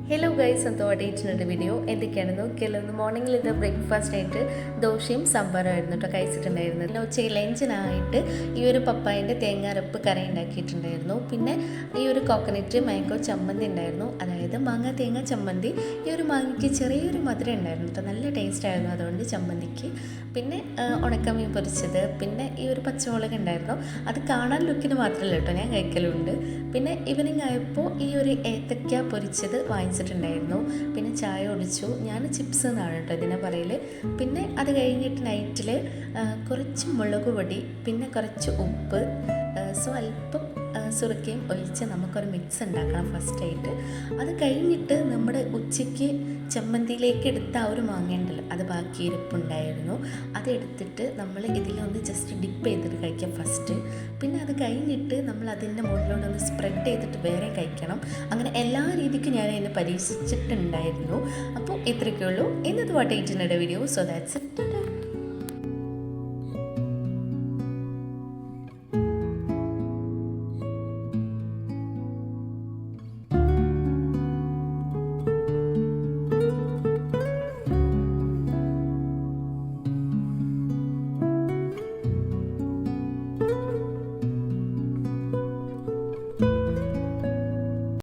Hello guys, എന്തോടെ video എന്തൊക്കെയാണെന്ന് നോക്കിയല്ലോ. മോർണിംഗിൽ ഇത് ബ്രേക്ക്ഫാസ്റ്റ് ആയിട്ട് ദോശയും സാമ്പാറും ആയിരുന്നു കേട്ടോ കഴിച്ചിട്ടുണ്ടായിരുന്നത്. ഉച്ചയിൽ ലഞ്ചിനായിട്ട് ഈ ഒരു പപ്പായൻ്റെ തേങ്ങാരപ്പ് കറി ഉണ്ടാക്കിയിട്ടുണ്ടായിരുന്നു. പിന്നെ ഈ ഒരു കോക്കനറ്റ് മാംഗോ ചമ്മന്തി ഉണ്ടായിരുന്നു, അതായത് മാങ്ങ തേങ്ങ ചമ്മന്തി. ഈ ഒരു മാങ്ങയ്ക്ക് ചെറിയൊരു മധുരം ഉണ്ടായിരുന്നു കേട്ടോ, നല്ല ടേസ്റ്റ് ആയിരുന്നു അതുകൊണ്ട് ചമ്മന്തിക്ക്. പിന്നെ ഉണക്കമീൻ പൊരിച്ചത്, പിന്നെ ഈ ഒരു പച്ചമുളക് ഉണ്ടായിരുന്നു. അത് കാണാൻ ലുക്കിന് മാത്രമല്ല കേട്ടോ, ഞാൻ കഴിക്കലുണ്ട്. പിന്നെ ഈവനിങ് ആയപ്പോൾ ഈ ഒരു ഏത്തക്ക പൊരിച്ചത് വാങ്ങിച്ചിട്ടുണ്ടായിരുന്നു. പിന്നെ ചായ കുടിച്ചു. ഞാൻ ചിപ്സ് എന്നാണ് കേട്ടോ ഇതിനെ പറയൽ. പിന്നെ അത് കഴിഞ്ഞിട്ട് നൈറ്റിൽ കുറച്ച് മുളക് പൊടി, പിന്നെ കുറച്ച് ഉപ്പ്, അല്പം സുറുക്കയും ഒഴിച്ച് നമുക്കൊരു മിക്സ് ഉണ്ടാക്കണം ഫസ്റ്റായിട്ട്. അത് കഴിഞ്ഞിട്ട് നമ്മുടെ ഉച്ചയ്ക്ക് ചമ്മന്തിയിലേക്ക് എടുത്ത ആ ഒരു മാങ്ങ ഉണ്ടല്ലോ, അത് ബാക്കി ഇരിപ്പുണ്ടായിരുന്നു. അതെടുത്തിട്ട് നമ്മൾ ഇതിലൊന്ന് ജസ്റ്റ് ഡിപ്പ് ചെയ്തിട്ട് കഴിക്കാം ഫസ്റ്റ്. പിന്നെ അത് കഴിഞ്ഞിട്ട് നമ്മൾ അതിൻ്റെ മുകളിലോട്ടൊന്ന് സ്പ്രെഡ് ചെയ്തിട്ട് വേറെ കഴിക്കണം. അങ്ങനെ എല്ലാ രീതിക്കും ഞാൻ അതിനെ പരീക്ഷിച്ചിട്ടുണ്ടായിരുന്നു. അപ്പോൾ ഇത്രയൊക്കെ ഉള്ളൂ ഇന്നത്തെ what 18 video. So that's it.